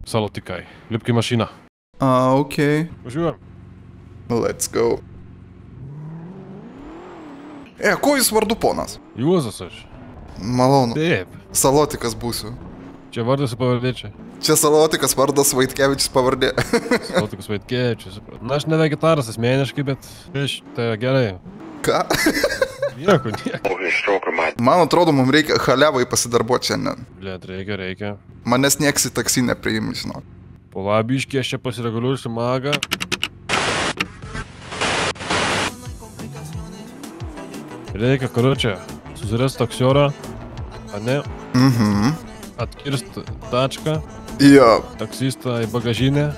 Salotikai. Lipk į mašiną. Okei. Važiuojam. Let's go. Kuo jūs vardu, ponas? Juozas aš. Malonu. Taip. Salotikas būsiu. Čia vardas ir pavardė čia. Čia Salotikas vardas, Vaitkevičius pavardė. Salotikas Vaitkevičius. Na, aš ne vegetaras asmeniškai, bet tai gerai. Ką? Nieko. Man atrodo, mums reikia haliavai pasidarbuoti šiandien. Blet, reikia. Manęs nieks į taksi nepriimi, žinok. Po labiškį aš čia pasireguliuosiu magą. Reikia, karučia, susirasti taksiorą, ane? Atkirst tačką, Jo. taksistą į bagažinę.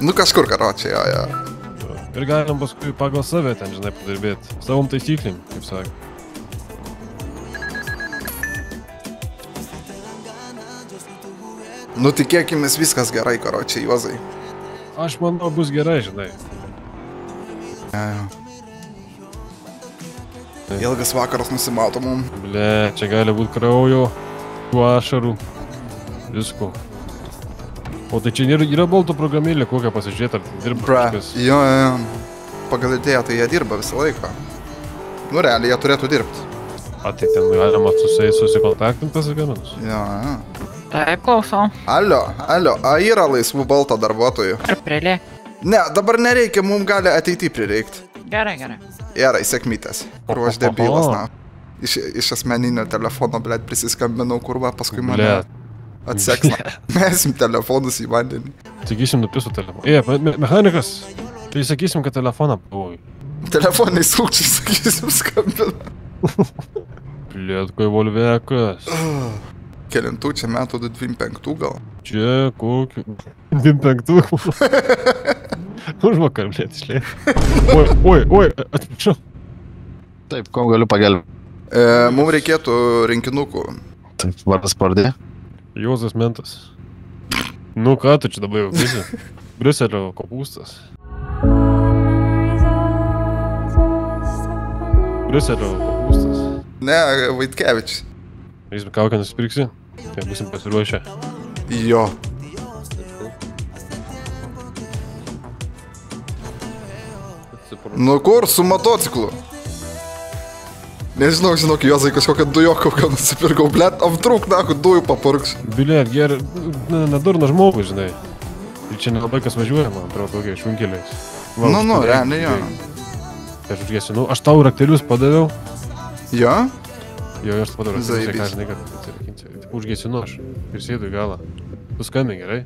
Nu kažkur, karočiai, jo. Ir galim paskui pagal save ten, žinai, padirbėti. Savom taisyklim, kaip sakė. Nu tikėkimės viskas gerai, karočiai, Juozai. Aš manau, bus gerai, žinai. Jo. Ilgas vakaras nusimato mum. Ble, čia gali būti kraujo, ašarų, visko. O tai čia yra balto programėlė, kokią pasižiūrėti, ar dirba kažkas. Jo. Pagal idėją tai jie dirba visą laiką. Nu realiai, jie turėtų dirbti. A, tai ten galima susikontaktinti pasigaminus. Jo. Taip, klausau. Alio, yra laisvų balto darbuotojų. Ar prilėk? Ne, dabar nereikia, mums gali ateity prireikti. Gerai. Gerai, sėkmytės. Ruoš debilas, na. Iš asmeninio telefono, blėt, prisiskambinau, kurva, paskui mane atseksna. Mesim telefonus į vandenį. Sakysim, nupisų telefoną. Mechanikas, tai sakysim, kad telefoną pavojai. Telefonai sukčiai, sakysim, skambina. Blėt, kai volvekas. Kelintų čia metų 25 gal? Čia kokiu? 25. Užvakar, blėt, išlėk. Oi, atprašau. Taip, kuo galiu pagelbėti? Mums reikėtų rinkinukų. Taip, vardas pavardė. Juozas Mentas. Nu ką tu čia dabar jau visi? Briuselio kopūstas. Briuselio kopūstas. Ne, Vaitkevičius. Jis kaukę nusipirksi, tai būsim pasiruošę. Jo. Nu kur, su motociklu? Nežinau, žinok, Juozai, kažkokią dujoką nusipirkau, blėt, aptrūk, naku, dujų papurkš. Blėt, gerai, nedurna žmogus, žinai. Ir čia nelabai kas važiuoja, man atrodo, tokie šunkeliais. Nu, realiai, jo. Aš užgesinu, aš tau raktelius padaviau. Jo? Jo, aš padaviau raktelius, ką Zaibys. žinai, kad užgesinu aš ir sėdu į galą. Tu skambink, gerai?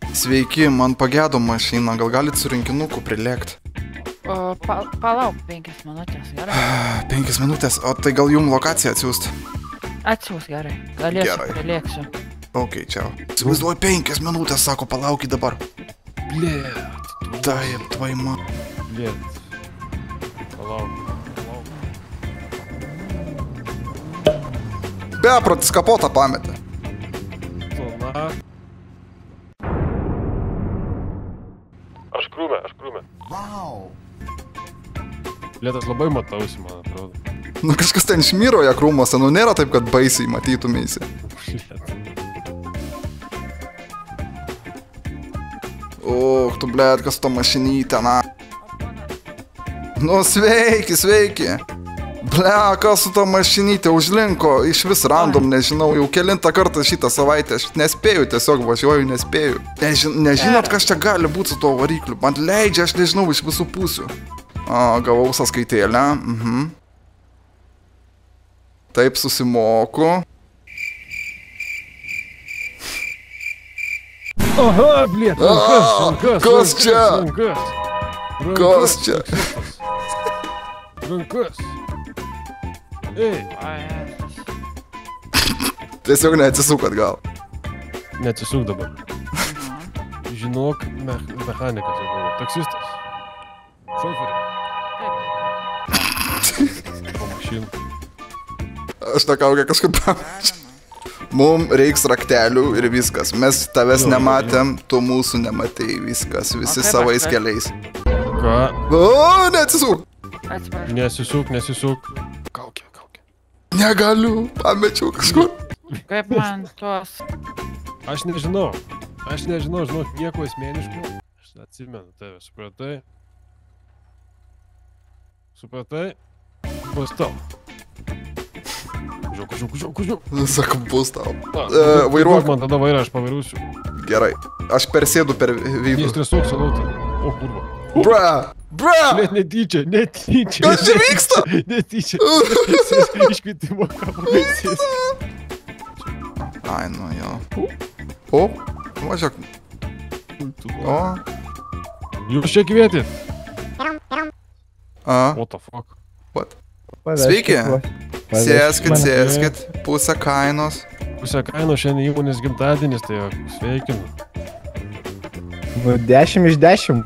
Sveiki, man pagėdo mašina, gal galit su rinkinuku prilėkti? Palauk 5 minutės, gerai? 5 minutės, o tai gal jum lokaciją atsiųst? Atsiūs, gerai. Galėsiu, Gerai. prilėksiu. Ok, čiau. Įsivaizduoju, 5 minutės, sako, palaukit dabar. Blėt. Taip, tvaima. Blėt. Palauk. Beprotis kapotą pametė. Na. Aš krūmė. Blėtas labai matausi, man atrodo. Nu kažkas ten šmyroja krūmuose, nu nėra taip, kad baisiai matytumėsi. Tu blėt, kas to mašinytė, na. Nu sveiki. Ble, kas su to mašinytė užlinko, iš vis random, nežinau, jau kelintą kartą šitą savaitę, aš nespėju, tiesiog važiuoju, nespėju. Nežinot, kas čia gali būti su to varikliu, man leidžia, aš nežinau, iš visų pusių. Gavau sąskaitėlę, Taip, susimoku. Aha, blėt, rankas. Kas čia? Kas čia? Rankas. Ei. Tiesiog neatsisukot gal. Neatsisuk dabar. Žinok, mechanikas jau buvo. Taksistas. Šoferė. Po mašiną. Aš tą kaukę kažkaip pamečiau. Mums reiks raktelių ir viskas. Mes tavęs nematėm, tu mūsų nematei, viskas, visi savais keliais. Ką? Neatsisuk! Atsiprašau. Nesisuk. Kaukė. Negaliu, pamečiau kažkur. Kaip man tuos... Aš nežinau, žinok, nieko esmeniško. Aš atsimenu tave, supratai? Bus tau. Važiuok. Sako, bus tau. Vairuok man tada vairą, aš pavairusiu. Gerai. Aš persėdu per vidų. Nestresuok, salutą. O, kurva. Bra! Net netyčia. Kas čia vyksta? Netyčia. Iškvietimo kapaisės. Ai, nu jo. O, važiuok. O. Jūs čia kvietėt? What the fuck? What? Sveiki. Sėskit. Pusę kainos. Pusę kainos šiandien įmonės gimtadienis, tai sveikinu. Nu, 10 iš 10.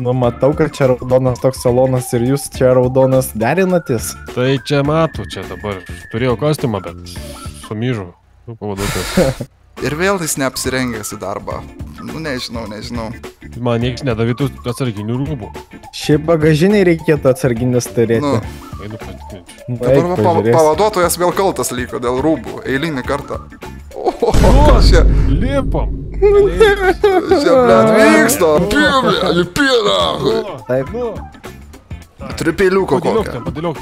Nu, matau, kad čia raudonas toks salonas ir jūs čia raudonas derinatės. Tai čia matau, čia dabar. Turėjau kostiumą, bet sumyžau. Pavaduotas. Ir vėl jis neapsirengęs į darbą. Nu, nežinau. Man nieks nedavytų atsarginių rūbų. Šiaip bagažiniai reikėtų atsarginės turėti. Nu. Einu patikrinti. Dabar pavaduotojas vėl kaltas liko dėl rūbų. Eilinį kartą. O, kas čia? Lipam. Čia, blėt, vyksta. Lipina. Taip. Turi peiliuko kokią. Padėliok.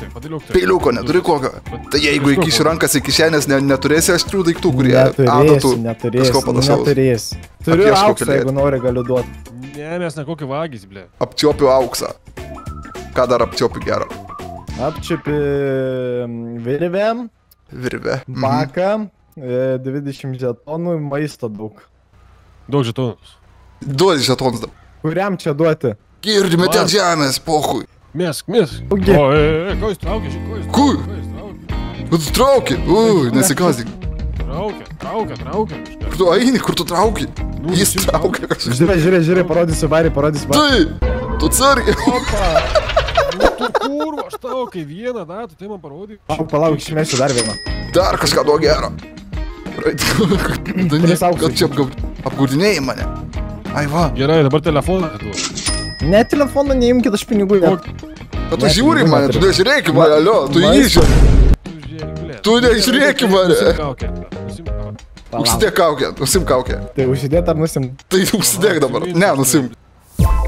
Peiliuko neturi kokio. Tai jeigu įkiši rankas į kišenės, neturėsi aštrių daiktų, kurie adatų kažko panašaus. Neturėsi. Turiu auksą, jeigu nori, galiu duoti. Ne, mes ne kokį vagis, blė. Apčiopiu auksą. Ką dar apčiopiu gerą? Apčiopi virvę. Baką. 20 žetonų, maisto daug. Daug žetonus. Duodi žetonus dabar. Kuriam čia duoti? Girdime ten žemės, pohui. Mesk. Ugi. O, ko jis traukia, Kur? Tu trauki? Nesikazdik. Traukia. Kur tu eini, kur tu trauki? Jis traukia kažkas. Žiūrė, parodysiu varį. Tai, tu atsargiai. Tu kurva, aš tau, kai vieną datą, tai man parodyk. Palauk, išmėsiu dar vieną. Dar kažką duok gero. Kad čia apgurdinėjai mane. Ai va. Gerai, dabar telefoną atiduok. Ne, telefoną neimkit, aš pinigų jau. Bet tu žiūri mane, tu nežiūrėk mane, alio, tu įžiūrė. Tu nežiūrėk mane. Užsidėk kaukę, nusim kaukę. Tai užsidėt ar nusim? Tai užsidėk dabar, ne, nusim.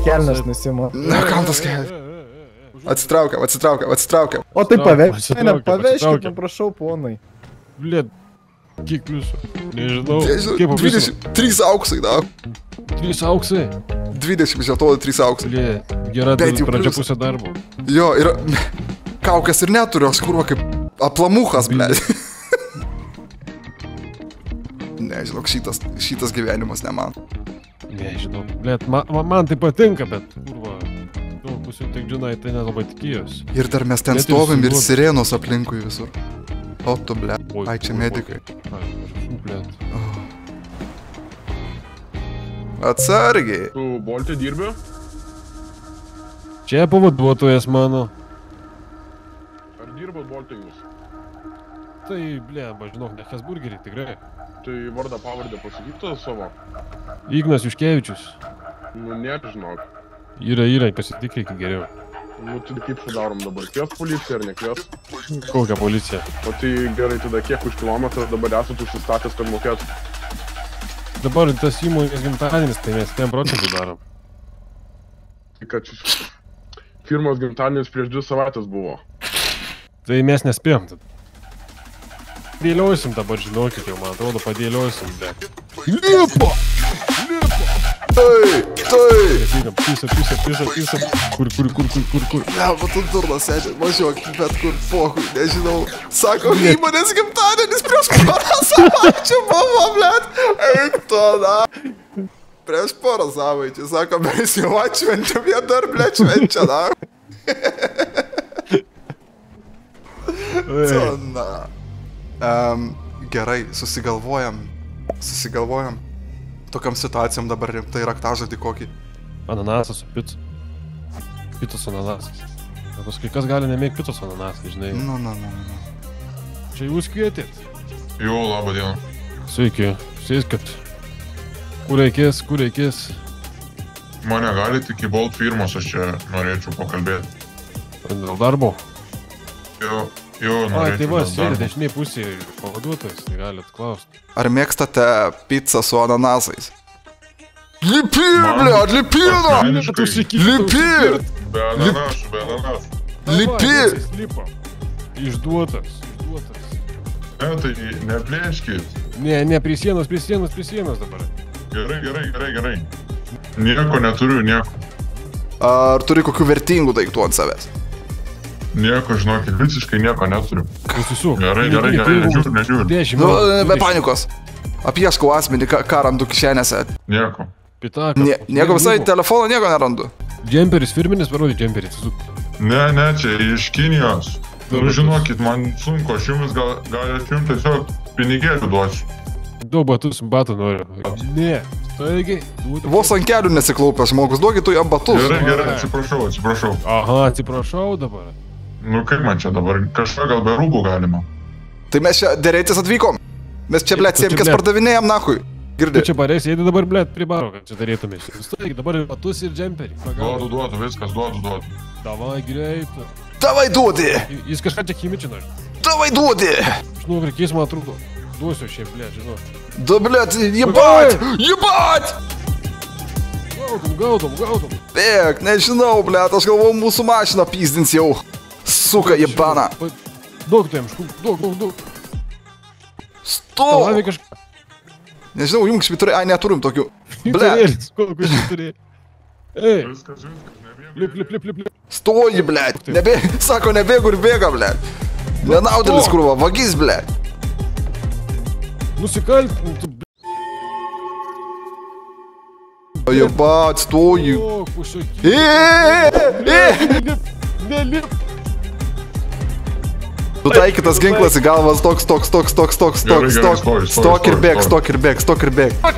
Kelnes nusimo. Ne, kam tas kelnes? Atsitraukiam. O tai paveškit, prašau, ponai. Blėt, kiek pliusų? Nežinau. Kaip apliusų? 3 auksai, da. 3 auksai? 20 žetonų, 3 auksai. Blėt, gera pradžia pusę darbo. Jo, ir kaukės ir neturiu, aš kurva kaip aplamuchas, blėt. Nežinau, šitas gyvenimas ne man. Nežinau, blėt, man tai patinka, bet kurva, pusiau tik žinai, tai nelabai tikėjus. Ir dar mes ten stovim ir sirenos aplinkui visur. O tu, blėt, ai čia medikai. Atsargiai. Tu Bolte dirbi? Čia pavaduotojas mano. Ar dirbat Bolte jūs? Tai, blėt, žinok, ne Hesburgerį, tikrai. Tai vardą pavardę pasakytą savo? Ignas Juškevičius. Nu, nežinok. Yra, pasitikėkit geriau. Nu, tai kaip sudarom dabar? Kvies policiją ar nekvies? Kokią policiją? O tai gerai, tada kiek už kilometrą dabar esat užsistatęs, kad mokėt? Dabar tas įmonės gimtadienis, tai mes 10% darom. Tai kad firmos gimtadienis prieš 2 savaitės buvo. Tai mes nespėjom tada. Dėliosim dabar, žinokit, jau man atrodo, padėliosim, bet... Lipa! Tai! Pisa. Kur? Ne, bet tu durnas sėdė, važiuok, bet kur, pohui, nežinau. Sako, įmonės gimtadienis prieš porą savaičių buvo, blėt. Eik to, na. Prieš porą savaičių, sako, mes jau atšventėm, jie dar, blėt, švenčia, na. Na. Gerai, susigalvojam. Tokiam situacijom dabar rimtai raktažodį kokį. Ananasas su pica. Picos ananasas. O paskui kas gali nemėgt picos ananasas, žinai? Nu. Čia jūs kvietėt? Jo, labą dieną. Sveiki, sėskit. Kur reikės? Mane galite iki Bolt firmos, aš čia norėčiau pakalbėti. Dėl darbo? Jo. Jo, Ai, tai va, norėčiau sėdė dar. dešiniai pusėje pavaduotojas, tai galit klausti. Ar mėgstate pizzą su ananasais? Lipi, Man blėt, lipino! asmeniškai Lipi! Be ananasų, be ananasų. Lipi! Lipa. Išduotas. Ne, tai neplėškit. Ne, prie sienos dabar. Gerai. Nieko neturiu, nieko. Ar turi kokių vertingų daiktų ant savęs? Nieko, žinokit, visiškai nieko neturiu. Susisuk. Gerai, nežiūriu. 10 Nu, minučių. be panikos. Apieškau asmenį, ką randu kišenėse. Nieko. Pitakas. Nieko visai, telefono nieko nerandu. Džemperis, firminis, parodė džemperį. Ne, čia iš Kinijos. Nu, žinokit, man sunku, aš jums gal aš jums tiesiog pinigėlių duosiu. Du batų noriu. Ne, staigiai. Vos ant kelių nesiklaupęs žmogus, duokit tu jam batus. Gerai, atsiprašau. Aha, atsiprašau dabar. Nu kaip man čia dabar, kažką gal be rūbų galima. Tai mes čia dėrėtis atvykom. Mes čia, blėt, Tu čia, siemkės blet. pardavinėjam, nahui. Tu Girdi. čia pareis, eidai dabar, blėt, prie baro, kad čia darytumės. Staigiai, dabar ir batus ir džemperį. Duodu, viskas, duodu. Davai, greitai. Davai duodi! Jis kažką čia chimičino. Davai duodi! Žinau, reikės, man atrodo. Duosiu šiaip, blėt, žinau. Da, blėt, jebat! Jebat! Gaudom. Bėk, nežinau, blėt, aš galvoju, mūsų mašiną pyzdins jau. Suka, jebana. Daug tu jam, daug. Stop! Davai kažką. Nežinau, jums švyturė, ai, neturim tokių. Blėt, Kokiu švyturė. Ei, Viskas, lip. stoji, blėt. Sako, nebėgu ir bėga, blėt. Nenaudelis krūva, vagis, blėt. Nusikaltintų, Jebat, stoji. kušakį. Nelip. Nutaikytas ginklas į galvas, toks. Stok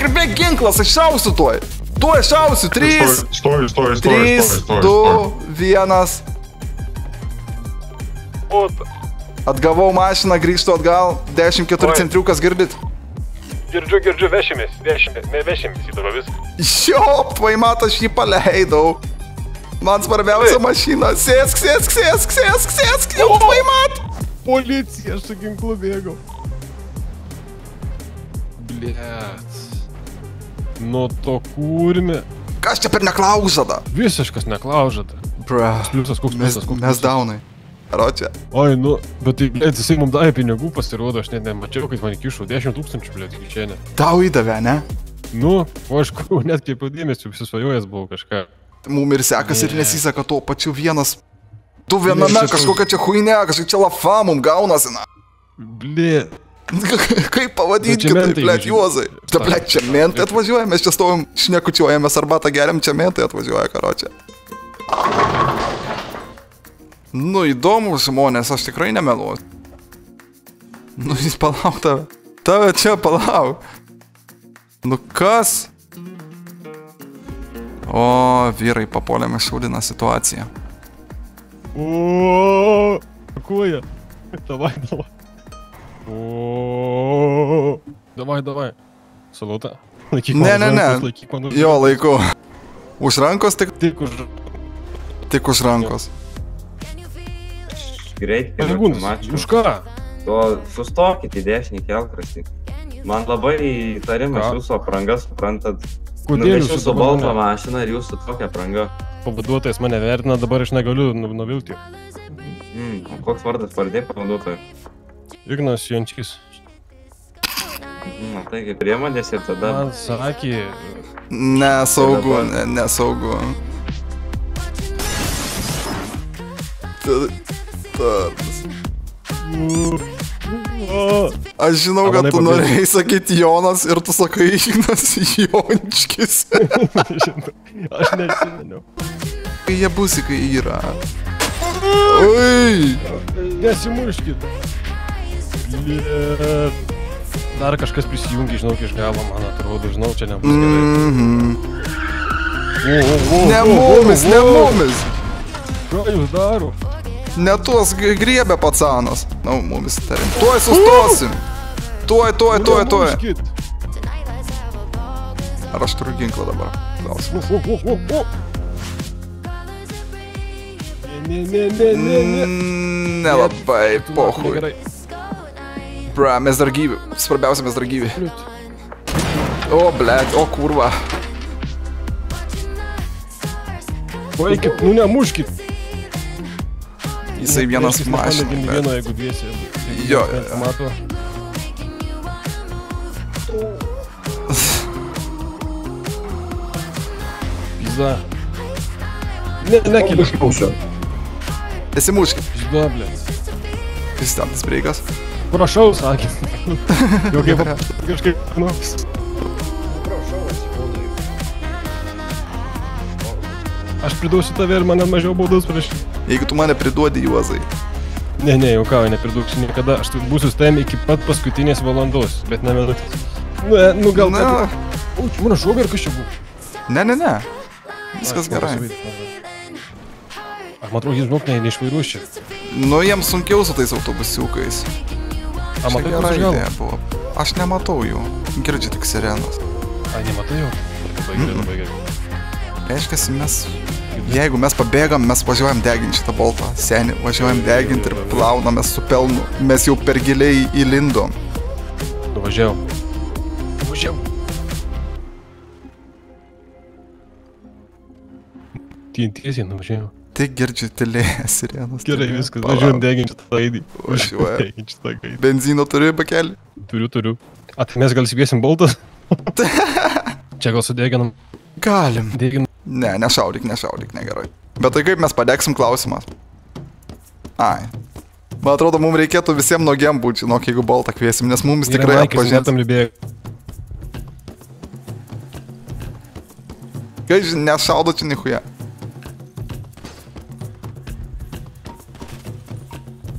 ir bėg ginklas, aš šausiu tuoj. Tuoj šausiu, 3, Stoju. 2, 1. Atgavau mašiną, grįžtu atgal, 10-4 centriukas, girdit? Girdžiu, vešimės į tavo viską. Jo, paimat, aš jį paleidau. Man svarbiausia mašina. Sėsk, jau paimat. Policija, aš su ginklu bėgau. Blėt. Nuo to kūrinė. Kas čia per neklaužada? Visiškas neklaužada. Bra, Pliusas, koks pliusas, koks mes daunai. Ročia. Oi, nu, bet tai, blėt, jisai mums davė pinigų, pasirodo, aš net nemačiau, kad man įkišo 10 000, blėt, kišenė. Tau įdavė, ne? Nu, o aš kur net kaip dėmesį, susvajojęs buvau kažką. Mum ir sekas ir nesiseka tuo pačiu vienas. Tu viename kažkokia čia huinė, kažkokia čia lafa mum gaunasi, na. Blėt. Kaip pavadinti kitaip, blėt, Juozai? Štai, blėt, čia mentai atvažiuoja, mes čia stovim, šnekučiuojamės arbatą geriam, čia mentai atvažiuoja, karočią. Nu, įdomu, žmonės, aš tikrai nemeluosiu. Nu, jis palauk tave. Tave čia palauk. Nu, kas? O, vyrai, papuolėme šaudiną situaciją. O, koja. Davai. O, davai. Saluta. Laikyk Ne. Laikyk mano. Jo, laiku. Už rankos tik Tik už. už rankos. Greit, Pareigūnas, už ką? O sustokit į dešinį kelkraštį. Man labai įtarimas Ką? jūsų apranga, suprantat. Kodėl Nuvešiu jūs su balta mašina ir jūsų tokia apranga. Pavaduotojas mane vertina, dabar aš negaliu nuvilti. O koks vardas pavardė pavaduotojo? Ignas Jančys. Na taigi priemonės ir tada... Man sakė, Nesaugu, nesaugu. Aš žinau, kad tu norėjai sakyti Jonas ir tu sakai Ignas Jončkis. aš neatsimeniau. Kai jie busi, kai yra. Oi! Nesimuškit. Blėt. Dar kažkas prisijungia, žinau, iš galo, man atrodo, žinau, čia nebus gerai. Ne mumis! Ką jūs daro? Ne tuos griebė pacanas. Na, mumis tarim. Tuoj sustosim. Tuoj. Nemuškit. Ar aš turiu ginklą dabar? Klausimas. Ne. Nelabai, pohui. Gerai. Bra, mes dar gyvi. Svarbiausia, mes dar gyvi. O, blėt, o kurva. Vaikit, nu nemuškit. Jisai vienas mašina. Vieno, jeigu dviesi. Jo. Mato. Pizda. Nekeliu. Esi muškit. Pizda, blėt. Pristabdys breikas. Prašau, sakė. Jau kaip kažkaip, nu. Aš pridausiu tave ir man net mažiau baudos prieš. Jeigu tu mane priduodi, Juozai. Ne, jaukauju, nepridauksiu niekada. Aš būsiu su tavim iki pat paskutinės valandos, bet ne minutės. Nu gal... O, čia mano šovė ar kas čia buvo? Ne. Viskas gerai. Aš matau, jis žinok, neišvairuos čia. Nu, jiems sunkiau su tais autobusiukais. A, matai, kas idėja galo? buvo. Aš nematau jų. Girdžiu tik sirenos. A, nematai jau? Labai gerai. Reiškiasi, jeigu mes pabėgam, mes važiuojam deginti šitą boltą. Senį, važiuojam deginti ir plauname su pelnu. Mes jau per giliai įlindom. Nuvažiavau. Tiesiai nuvažiavau. Tik girdžiu tylėję sirenos. Gerai, viskas. Važiuojam deginti šitą gaidį. Važiuojam. Benzino turi pakelį? Turiu. A, tai mes gal įsiviesim boltas? Čia gal sudeginam? Galim. Deginam. Ne, nešaudyk, negerai. Bet tai kaip mes padegsim klausimas? Ai. Man atrodo, mums reikėtų visiems nuogiem būti, žinok, jeigu boltą kviesim, nes mums tikrai atpažins. Kai nešaudo čia nichuja.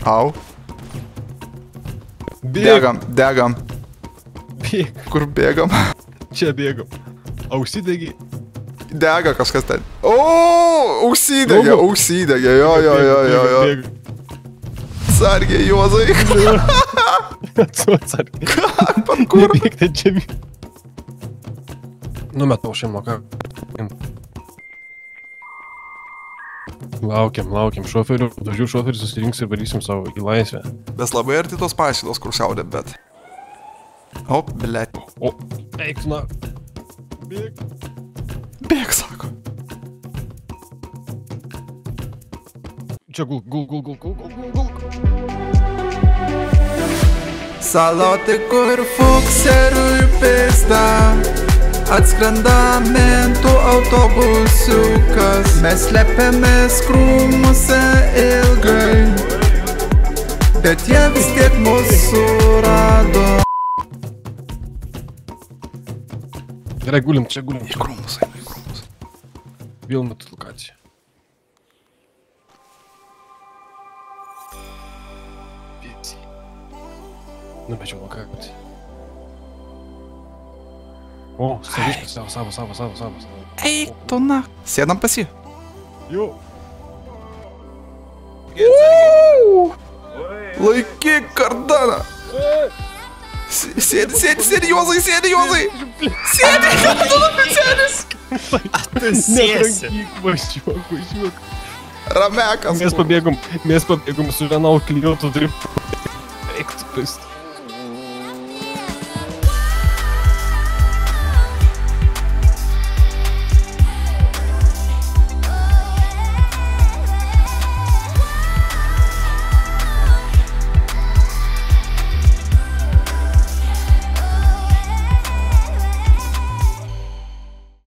Au. Degam. Bėg. Kur bėgam? Čia bėgam. Ausidegi. Dega kažkas ten. O, užsidegė, jo. Sargiai, Juozai. Atsargiai. Kur? Nebėg ten čia bėg. Numetau šimloką. Laukiam šoferių. Dažių šoferį susirinks ir varysim savo į laisvę. Mes labai arti tos pašytos, kur šaudė, bet... O, blėt. O, eik tu na. Bėg. Bėg, sako. Čia gul. Salotikų ir fukserių pizda. Atskrenda mintų autobusiukas. Mes slepiamės krūmuose ilgai. Bet jie vis tiek mus surado. Gerai, gulim. Į krūmus. Vėl metu lokaciją. Pieci. Numečiau lokaciją. O, saviškas, savo. Eik tu na. Sėdam pas jį. Jau. Laikyk kardaną. Sėdi, Juozai. Sėdi, sėdis. Netrankyk, važiuok. Ramekas. Mes pabėgom su viena klientu, turi... Eik tu pist.